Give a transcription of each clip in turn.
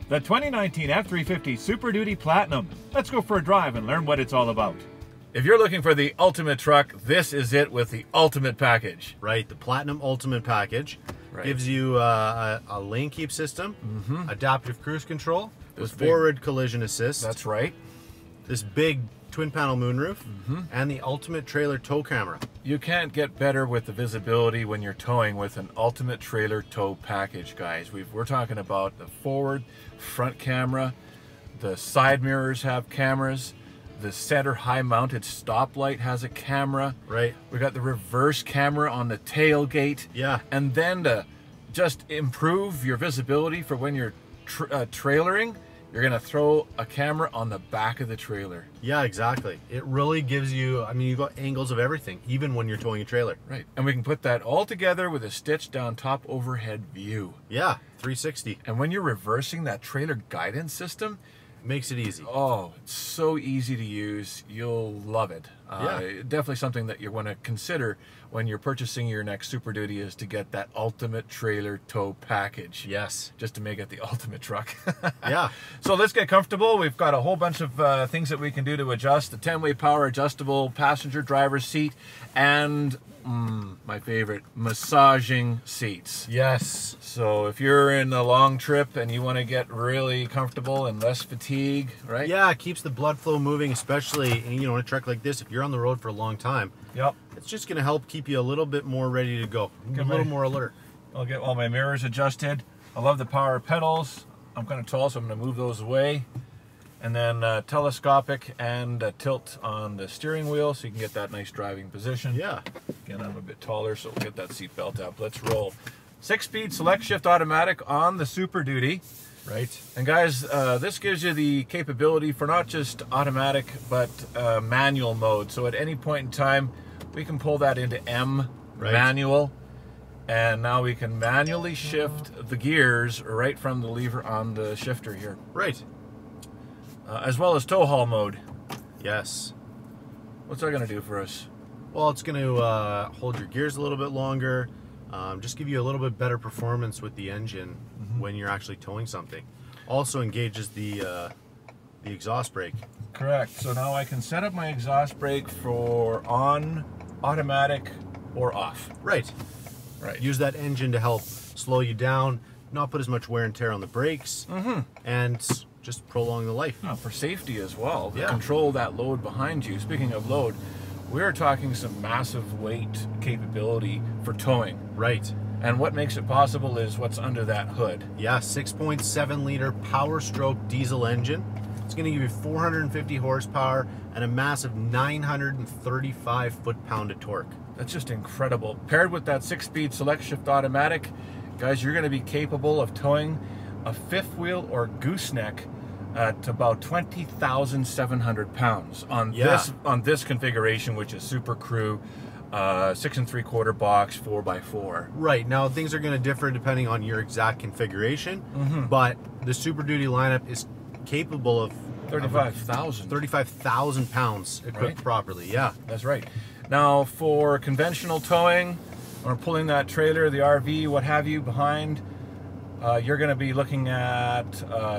The 2019 F-350 Super Duty Platinum. Let's go for a drive and learn what it's all about. If you're looking for the ultimate truck, this is it with the ultimate package. Right, the Platinum Ultimate Package gives you a lane keep system, adaptive cruise control, with forward collision assist. That's right. This big twin panel moonroof, and the ultimate trailer tow camera. You can't get better with the visibility when you're towing with an ultimate trailer tow package, guys. We're talking about the forward, front camera, the side mirrors have cameras, the center high mounted stoplight has a camera. Right. We got the reverse camera on the tailgate. Yeah. And then to just improve your visibility for when you're trailering, you're gonna throw a camera on the back of the trailer. Yeah, exactly. It really gives you, I mean, you got angles of everything, even when you're towing a trailer. Right. And we can put that all together with a stitched down top overhead view. Yeah, 360. And when you're reversing, that trailer guidance system makes it easy. Oh, it's so easy to use. You'll love it. Yeah. Definitely something that you want to consider when you're purchasing your next Super Duty, is to get that ultimate trailer tow package. Yes. Just to make it the ultimate truck. Yeah. So let's get comfortable. We've got a whole bunch of things that we can do to adjust. The 10-way power adjustable passenger driver's seat, and my favorite, massaging seats. Yes. So if you're in a long trip and you want to get really comfortable and less fatigue, right? Yeah, it keeps the blood flow moving, especially in a truck like this. If you're on the road for a long time, it's just going to help keep you a little bit more ready to go, a little more alert. I'll get all my mirrors adjusted. I love the power pedals. I'm kind of tall, so I'm going to move those away. And then telescopic and tilt on the steering wheel, so you can get that nice driving position. Yeah. Again, I'm a bit taller, so we'll get that seat belt up. Let's roll. 6-speed select shift automatic on the Super Duty. Right. And guys, this gives you the capability for not just automatic, but manual mode. So at any point in time, we can pull that into M, manual. And now we can manually shift the gears right from the lever on the shifter here. Right. As well as tow haul mode. Yes. What's that going to do for us? Well, it's going to hold your gears a little bit longer, just give you a little bit better performance with the engine when you're actually towing something. Also engages the exhaust brake. Correct. So now I can set up my exhaust brake for on, automatic, or off. Right. Right. Use that engine to help slow you down, not put as much wear and tear on the brakes, and just prolong the life. For safety as well, to control that load behind you. Speaking of load, we're talking some massive weight capability for towing. Right. And what makes it possible is what's under that hood. Yeah, 6.7 liter power stroke diesel engine. It's going to give you 450 horsepower and a massive 935 foot-pound of torque. That's just incredible. Paired with that 6-speed select shift automatic, guys, you're going to be capable of towing a fifth wheel or gooseneck at about 20,700 pounds on this configuration, which is Super Crew 6 3/4 box 4x4. Right. Now things are going to differ depending on your exact configuration, but the Super Duty lineup is capable of 35,000 pounds equipped properly. Yeah, that's right. Now for conventional towing or pulling that trailer, the RV, what have you, behind, you're going to be looking at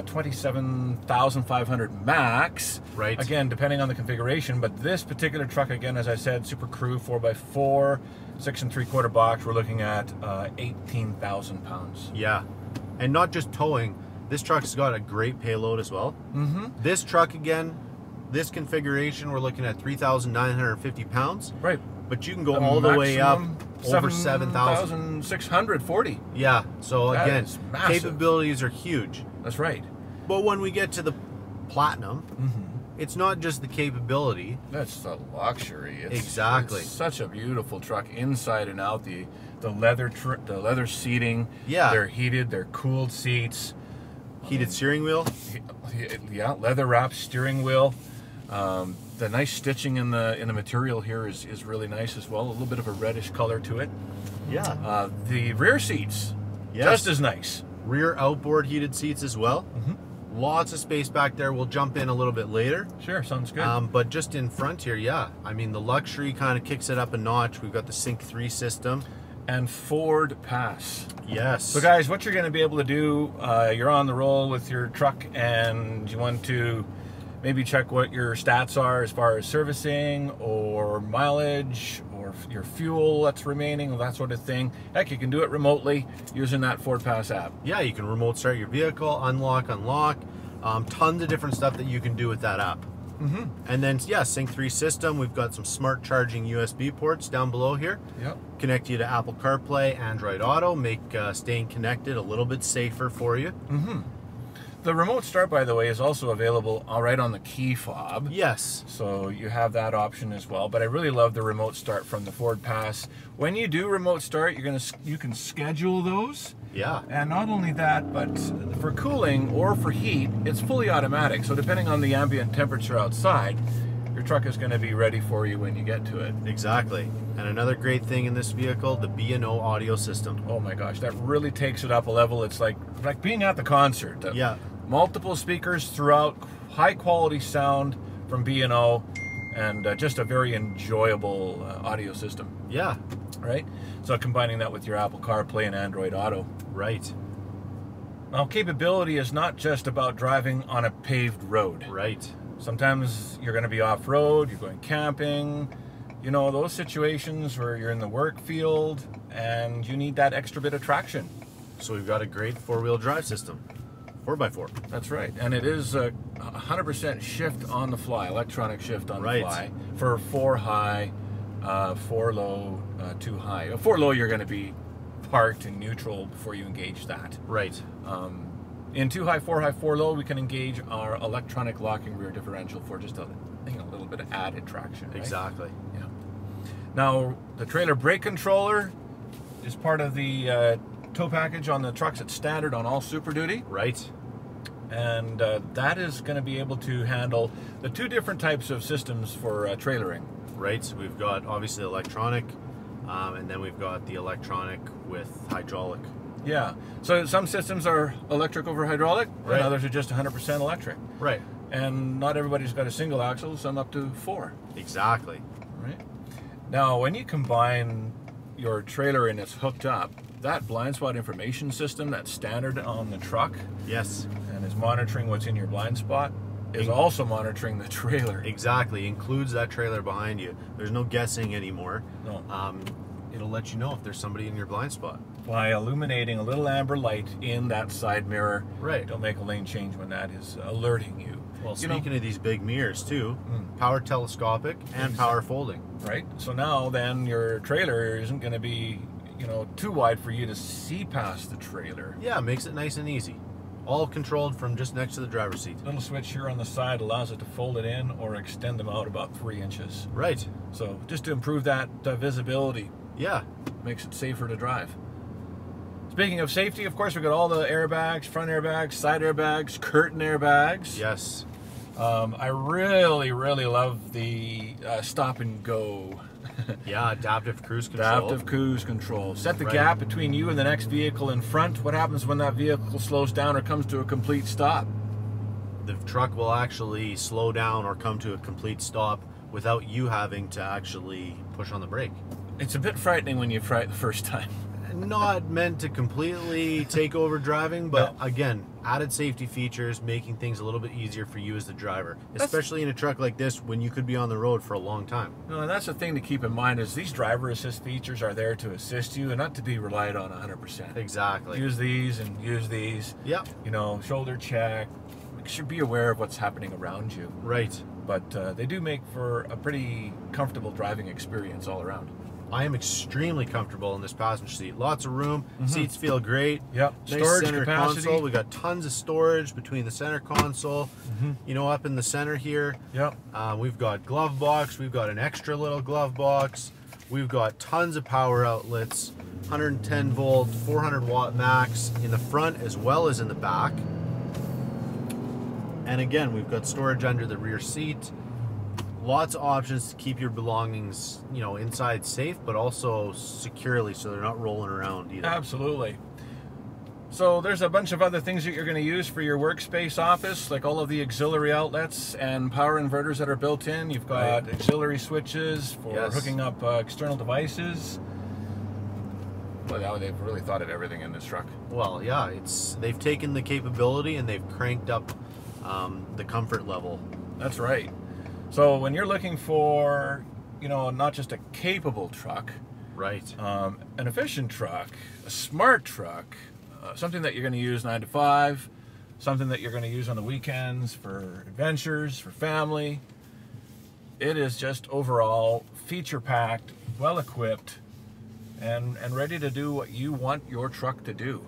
27,500 max. Right. Again, depending on the configuration, but this particular truck, again, as I said, Super Crew 4x4, 6 3/4 box, we're looking at 18,000 pounds. Yeah, and not just towing. This truck's got a great payload as well. This truck, again, this configuration, we're looking at 3,950 pounds. Right. But you can go all the way up over 7,000. 7,640. Yeah, so That again, is massive. capabilities are huge. That's right. But when we get to the Platinum, it's not just the capability. That's the luxury. Exactly. It's such a beautiful truck inside and out. The leather seating. Yeah. They're heated. They're cooled seats. Heated steering wheel. Yeah, leather wrapped steering wheel. The nice stitching in the material here is really nice as well. A little bit of a reddish color to it. Yeah. The rear seats, just as nice. Rear outboard heated seats as well. Lots of space back there. We'll jump in a little bit later. Sure, sounds good. But just in front here, I mean, the luxury kind of kicks it up a notch. We've got the Sync 3 system. and Ford Pass. Yes. So guys, what you're going to be able to do, you're on the roll with your truck and you want to maybe check what your stats are as far as servicing or mileage or your fuel that's remaining, that sort of thing. Heck, you can do it remotely using that Ford Pass app. Yeah, you can remote start your vehicle, unlock. Tons of different stuff that you can do with that app. And then, yeah, Sync 3 system. We've got some smart charging USB ports down below here. Yep. Connect you to Apple CarPlay, Android Auto, make staying connected a little bit safer for you. The remote start, by the way, is also available right on the key fob. Yes. So you have that option as well. But I really love the remote start from the Ford Pass. When you do remote start, you can schedule those. Yeah. And not only that, but for cooling or for heat, it's fully automatic. So depending on the ambient temperature outside, your truck is going to be ready for you when you get to it. Exactly. And another great thing in this vehicle, the B&O audio system. Oh my gosh, that really takes it up a level. It's like being at the concert. Yeah. Multiple speakers throughout, high quality sound from B&O, and just a very enjoyable audio system. Yeah. Right? So combining that with your Apple CarPlay and Android Auto. Right. Now, capability is not just about driving on a paved road. Right. Sometimes you're going to be off-road, you're going camping, you know, those situations where you're in the work field and you need that extra bit of traction. So we've got a great four-wheel drive system. 4x4. That's right. And it is a 100% shift on the fly, electronic shift on the fly for 4 high, 4 low, 2 high. 4 low, you're going to be parked in neutral before you engage that. Right. In 2 high, 4 high, 4 low, we can engage our electronic locking rear differential for just a little bit of added traction. Right? Exactly. Yeah. Now, the trailer brake controller is part of the tow package on the trucks. It's standard on all Super Duty. Right. And that is going to be able to handle the 2 different types of systems for trailering. Right. So we've got obviously electronic, and then we've got the electronic with hydraulic. Yeah. So some systems are electric over hydraulic, right, and others are just 100% electric. Right. And not everybody's got a single axle, some up to 4. Exactly. Right. Now, when you combine your trailer and it's hooked up, that blind spot information system that's standard on the truck, yes, and is monitoring what's in your blind spot, is also monitoring the trailer. Exactly. Includes that trailer behind you. There's no guessing anymore. No. It'll let you know if there's somebody in your blind spot. By illuminating a little amber light in that side mirror. Right. It'll make a lane change when that is alerting you. Well, speaking of these big mirrors too, power telescopic and power folding. Right. So now then your trailer isn't going to be, too wide for you to see past the trailer. Yeah, makes it nice and easy. All controlled from just next to the driver's seat. Little switch here on the side allows it to fold it in or extend them out about 3 inches. Right. So just to improve that visibility. Yeah. Makes it safer to drive. Speaking of safety, of course, we've got all the airbags, front airbags, side airbags, curtain airbags. Yes. I really, really love the stop and go. Yeah, adaptive cruise control. Adaptive cruise control. Set the gap between you and the next vehicle in front. What happens when that vehicle slows down or comes to a complete stop? The truck will actually slow down or come to a complete stop without you having to actually push on the brake. It's a bit frightening when you try it the first time. Not meant to completely take over driving, but again, added safety features, making things a little bit easier for you as the driver, especially in a truck like this when you could be on the road for a long time. No, and that's the thing to keep in mind is these driver assist features are there to assist you and not to be relied on 100%. Exactly. Use these and use these. Yep. Shoulder check. You should be aware of what's happening around you. Right. But they do make for a pretty comfortable driving experience all around. I am extremely comfortable in this passenger seat. Lots of room. Seats feel great. Yep. Nice Storage center capacity. console. We got tons of storage between the center console. Up in the center here. Yep. We've got glove box. We've got an extra little glove box. We've got tons of power outlets. 110 volt, 400 watt max in the front as well as in the back. And again, we've got storage under the rear seat. Lots of options to keep your belongings, inside safe, but also securely so they're not rolling around either. Absolutely. So there's a bunch of other things that you're going to use for your workspace office, like all of the auxiliary outlets and power inverters that are built in. You've got auxiliary switches for hooking up external devices. Well, they've really thought of everything in this truck. Well, yeah, they've taken the capability and they've cranked up the comfort level. That's right. So when you're looking for, you know, not just a capable truck, right, an efficient truck, a smart truck, something that you're going to use 9 to 5, something that you're going to use on the weekends for adventures, for family. It is just overall feature-packed, well-equipped, and ready to do what you want your truck to do.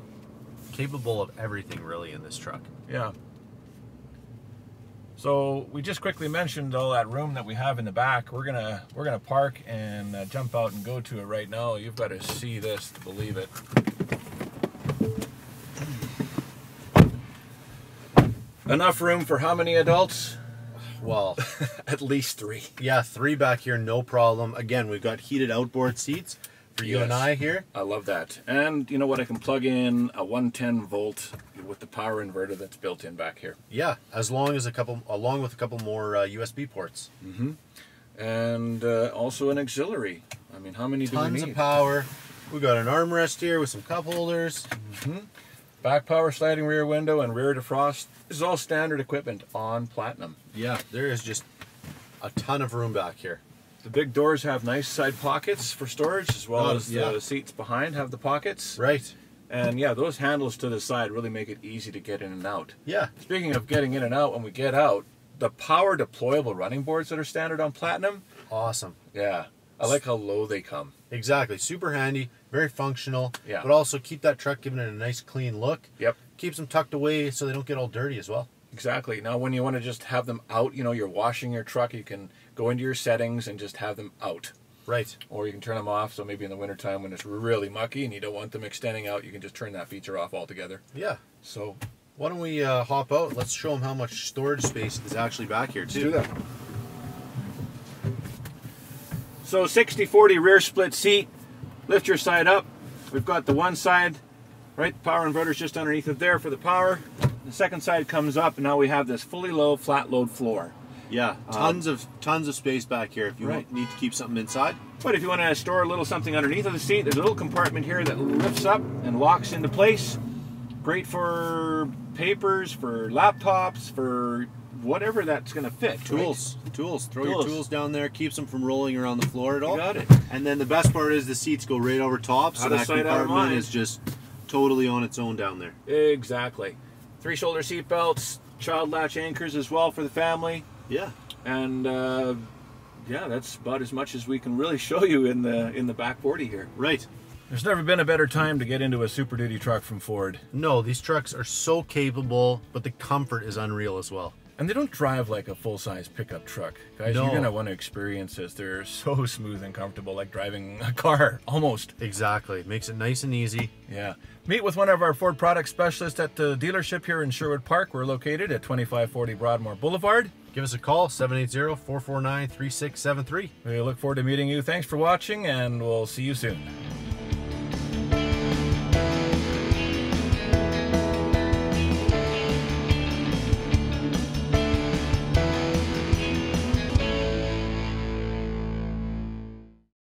Capable of everything, really, in this truck. Yeah. So we just quickly mentioned all that room that we have in the back. We're gonna park and jump out and go to it right now. You've got to see this to believe it. Enough room for how many adults? Well, at least 3. Yeah, 3 back here, no problem. Again, we've got heated outboard seats for you and I here. I love that. And you know what? I can plug in a 110 volt with the power inverter that's built in back here. Yeah, along with a couple more USB ports. Mm-hmm. And also an auxiliary. I mean, how many do we need? Tons of power. We've got an armrest here with some cup holders. Mm-hmm. Back power sliding rear window and rear defrost. This is all standard equipment on Platinum. Yeah, there is just a ton of room back here. The big doors have nice side pockets for storage, as well as the seats behind have the pockets. Right. And yeah, those handles to the side really make it easy to get in and out. Yeah. Speaking of getting in and out, when we get out, the power deployable running boards that are standard on Platinum. Awesome. Yeah. I like how low they come. Exactly. Super handy, very functional, yeah. But also keep that truck giving it a nice clean look. Yep. Keeps them tucked away so they don't get all dirty as well. Exactly. Now when you want to just have them out, you know, you're washing your truck, you can go into your settings and just have them out. Right. Or you can turn them off, so maybe in the wintertime when it's really mucky and you don't want them extending out, you can just turn that feature off altogether. Yeah. So why don't we hop out? Let's show them how much storage space is actually back here too. Let's do that. So 60-40 rear split seat. Lift your side up. We've got the one side, right, the power inverter's just underneath it there for the power. The second side comes up and now we have this fully low flat load floor. Yeah, tons of space back here if you need to keep something inside. But if you want to store a little something underneath of the seat, there's a little compartment here that lifts up and locks into place. Great for papers, for laptops, for whatever that's going to fit. Tools. Right? Tools. Throw your tools down there. Keeps them from rolling around the floor at all. You got it. And then the best part is the seats go right over top, so that compartment is just totally on its own down there. Exactly. 3 shoulder seat belts, child latch anchors as well for the family. Yeah. And yeah, that's about as much as we can really show you in the back 40 here. Right. There's never been a better time to get into a Super Duty truck from Ford. No, these trucks are so capable, but the comfort is unreal as well. And they don't drive like a full-size pickup truck. Guys, no. You're going to want to experience this. They're so smooth and comfortable, like driving a car, almost. Exactly. Makes it nice and easy. Yeah. Meet with one of our Ford product specialists at the dealership here in Sherwood Park. We're located at 2540 Broadmoor Boulevard. Give us a call, 780-449-3673. We look forward to meeting you. Thanks for watching, and we'll see you soon.